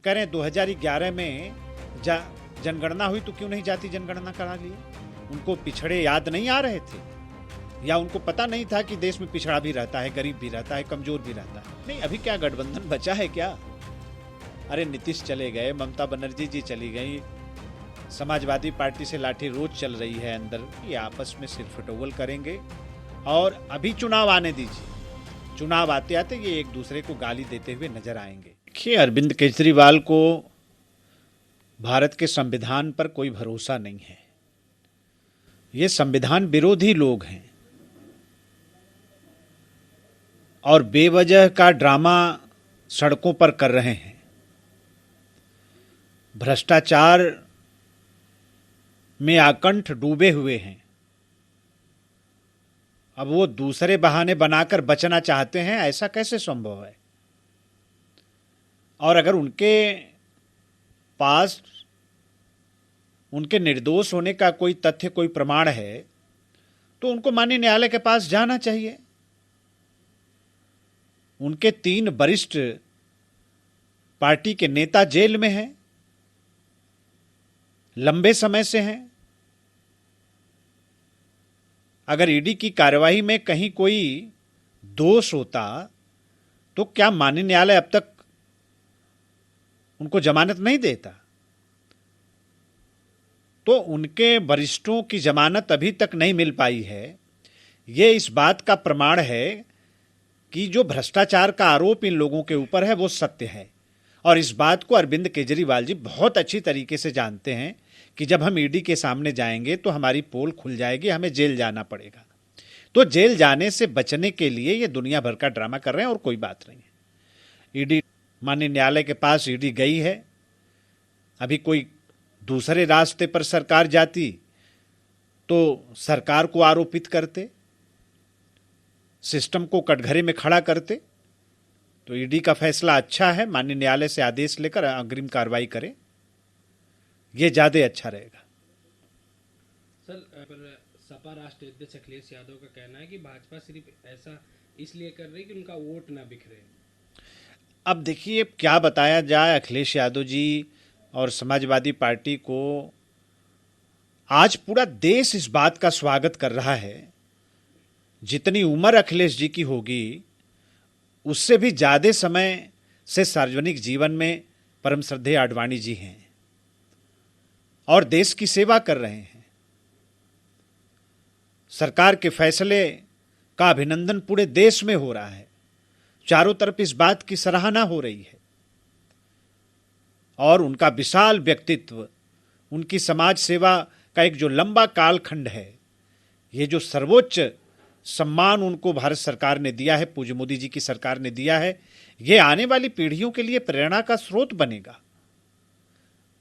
करें 2011 में जनगणना हुई तो क्यों नहीं जाति जनगणना करा ली? उनको पिछड़े याद नहीं आ रहे थे या उनको पता नहीं था कि देश में पिछड़ा भी रहता है, गरीब भी रहता है, कमजोर भी रहता है? नहीं, अभी क्या गठबंधन बचा है क्या? अरे नीतीश चले गए, ममता बनर्जी जी चली गई, समाजवादी पार्टी से लाठी रोज चल रही है अंदर। ये आपस में सिरफटोल करेंगे और अभी चुनाव आने दीजिए। चुनाव आते आते ये एक दूसरे को गाली देते हुए नजर आएंगे। देखिए, अरविंद केजरीवाल को भारत के संविधान पर कोई भरोसा नहीं है। ये संविधान विरोधी लोग हैं और बेवजह का ड्रामा सड़कों पर कर रहे हैं। भ्रष्टाचार में आकंठ डूबे हुए हैं। अब वो दूसरे बहाने बनाकर बचना चाहते हैं, ऐसा कैसे संभव है? और अगर उनके पास उनके निर्दोष होने का कोई तथ्य, कोई प्रमाण है, तो उनको माननीय न्यायालय के पास जाना चाहिए। उनके 3 वरिष्ठ पार्टी के नेता जेल में हैं, लंबे समय से हैं। अगर ईडी की कार्यवाही में कहीं कोई दोष होता तो क्या माननीय न्यायालय अब तक उनको जमानत नहीं देता? तो उनके वरिष्ठों की जमानत अभी तक नहीं मिल पाई है। ये इस बात का प्रमाण है कि जो भ्रष्टाचार का आरोप इन लोगों के ऊपर है वो सत्य है। और इस बात को अरविंद केजरीवाल जी बहुत अच्छी तरीके से जानते हैं कि जब हम ईडी के सामने जाएंगे तो हमारी पोल खुल जाएगी, हमें जेल जाना पड़ेगा। तो जेल जाने से बचने के लिए ये दुनिया भर का ड्रामा कर रहे हैं और कोई बात नहीं है। ईडी, माननीय न्यायालय के पास ईडी गई है। अभी कोई दूसरे रास्ते पर सरकार जाती तो सरकार को आरोपित करते, सिस्टम को कटघरे में खड़ा करते। तो ईडी का फैसला अच्छा है, माननीय न्यायालय से आदेश लेकर अग्रिम कार्रवाई करें, ये ज्यादा अच्छा रहेगा। सर, सपा राष्ट्रीय अध्यक्ष अखिलेश यादव का कहना है कि भाजपा सिर्फ ऐसा इसलिए कर रही है कि उनका वोट ना बिखरे। अब देखिए, क्या बताया जाए। अखिलेश यादव जी और समाजवादी पार्टी को आज पूरा देश इस बात का स्वागत कर रहा है। जितनी उम्र अखिलेश जी की होगी उससे भी ज्यादा समय से सार्वजनिक जीवन में परम श्रद्धेय आडवाणी जी हैं और देश की सेवा कर रहे हैं। सरकार के फैसले का अभिनंदन पूरे देश में हो रहा है। चारों तरफ इस बात की सराहना हो रही है और उनका विशाल व्यक्तित्व, उनकी समाज सेवा का एक जो लंबा कालखंड है, ये जो सर्वोच्च सम्मान उनको भारत सरकार ने दिया है, पूज्य मोदी जी की सरकार ने दिया है, ये आने वाली पीढ़ियों के लिए प्रेरणा का स्रोत बनेगा।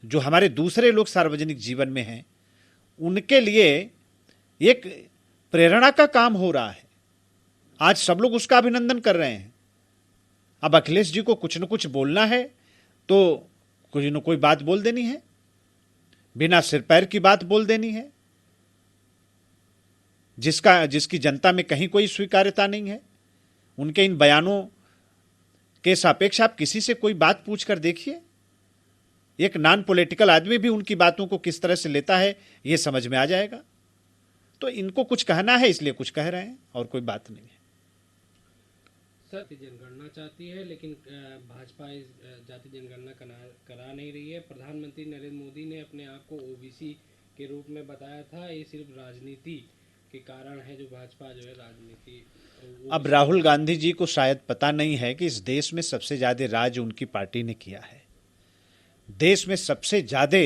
जो हमारे दूसरे लोग सार्वजनिक जीवन में हैं उनके लिए एक प्रेरणा का काम हो रहा है। आज सब लोग उसका अभिनंदन कर रहे हैं। अब अखिलेश जी को कुछ न कुछ बोलना है तो कोई न कोई बात बोल देनी है, बिना सिर पैर की बात बोल देनी है, जिसकी जनता में कहीं कोई स्वीकार्यता नहीं है। उनके इन बयानों के सापेक्ष आप किसी से कोई बात पूछ कर देखिए। एक नॉन पॉलिटिकल आदमी भी उनकी बातों को किस तरह से लेता है ये समझ में आ जाएगा। तो इनको कुछ कहना है इसलिए कुछ कह रहे हैं और कोई बात नहीं है। सर, जनगणना चाहती है लेकिन भाजपा इस जाति जनगणना करा नहीं रही है। प्रधानमंत्री नरेंद्र मोदी ने अपने आप को ओबीसी के रूप में बताया था। ये सिर्फ राजनीति के कारण है जो भाजपा जो है राजनीति। अब राहुल गांधी जी को शायद पता नहीं है कि इस देश में सबसे ज्यादा राज उनकी पार्टी ने किया है। देश में सबसे ज्यादा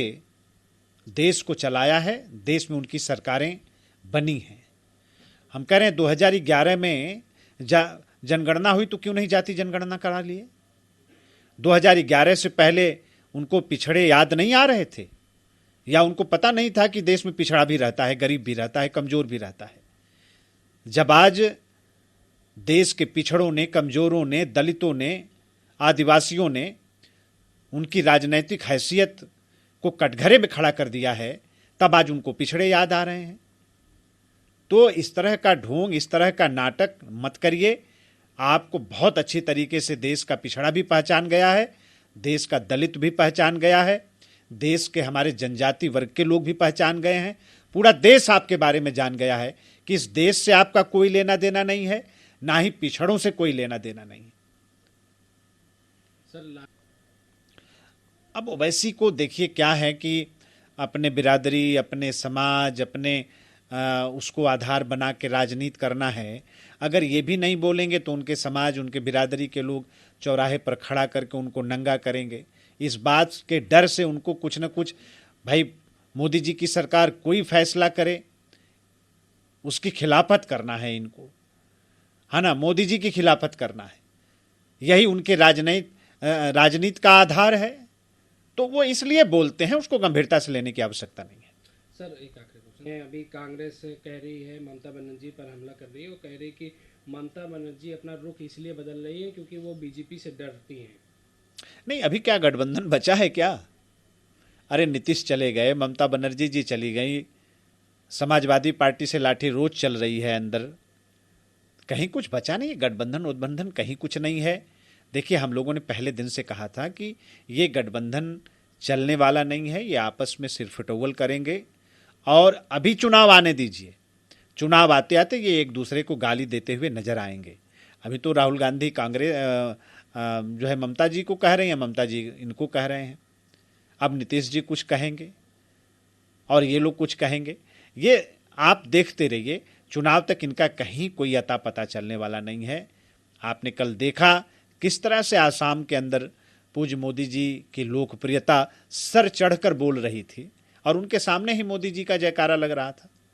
देश को चलाया है, देश में उनकी सरकारें बनी हैं। हम कह रहे हैं 2011 में जनगणना हुई तो क्यों नहीं जाति जनगणना करा लिए? 2011 से पहले उनको पिछड़े याद नहीं आ रहे थे या उनको पता नहीं था कि देश में पिछड़ा भी रहता है, गरीब भी रहता है, कमजोर भी रहता है? जब आज देश के पिछड़ों ने, कमजोरों ने, दलितों ने, आदिवासियों ने उनकी राजनैतिक हैसियत को कटघरे में खड़ा कर दिया है, तब आज उनको पिछड़े याद आ रहे हैं। तो इस तरह का ढोंग, इस तरह का नाटक मत करिए। आपको बहुत अच्छी तरीके से देश का पिछड़ा भी पहचान गया है, देश का दलित भी पहचान गया है, देश के हमारे जनजाति वर्ग के लोग भी पहचान गए हैं, पूरा देश आपके बारे में जान गया है कि इस देश से आपका कोई लेना देना नहीं है, ना ही पिछड़ों से कोई लेना देना नहीं है। अब ओवैसी को देखिए क्या है कि अपने बिरादरी, अपने समाज, अपने उसको आधार बना के राजनीति करना है। अगर ये भी नहीं बोलेंगे तो उनके समाज, उनके बिरादरी के लोग चौराहे पर खड़ा करके उनको नंगा करेंगे। इस बात के डर से उनको कुछ न कुछ, भाई मोदी जी की सरकार कोई फैसला करे उसकी खिलाफत करना है इनको, है ना, मोदी जी की खिलाफत करना है, यही उनके राजनीति का आधार है। तो वो इसलिए बोलते हैं, उसको गंभीरता से लेने की आवश्यकता नहीं है। सर एक आखिरी क्वेश्चन, अभी कांग्रेस कह रही है, ममता बनर्जी पर हमला कर रही है, वो कह रही है कि ममता बनर्जी अपना रुख इसलिए बदल रही है क्योंकि वो बीजेपी से डरती हैं। नहीं, अभी क्या गठबंधन बचा है क्या? अरे नीतीश चले गए, ममता बनर्जी जी चली गई, समाजवादी पार्टी से लाठी रोज चल रही है अंदर, कहीं कुछ बचा नहीं, गठबंधन उद्बंधन कहीं कुछ नहीं है। देखिए, हम लोगों ने पहले दिन से कहा था कि ये गठबंधन चलने वाला नहीं है, ये आपस में सिरफटोल करेंगे और अभी चुनाव आने दीजिए, चुनाव आते आते ये एक दूसरे को गाली देते हुए नजर आएंगे। अभी तो राहुल गांधी कांग्रेस जो है ममता जी को कह रहे हैं, ममता जी इनको कह रहे हैं, अब नीतीश जी कुछ कहेंगे और ये लोग कुछ कहेंगे। ये आप देखते रहिए, चुनाव तक इनका कहीं कोई अता पता चलने वाला नहीं है। आपने कल देखा किस तरह से आसाम के अंदर पूज्य मोदी जी की लोकप्रियता सर चढ़कर बोल रही थी और उनके सामने ही मोदी जी का जयकारा लग रहा था।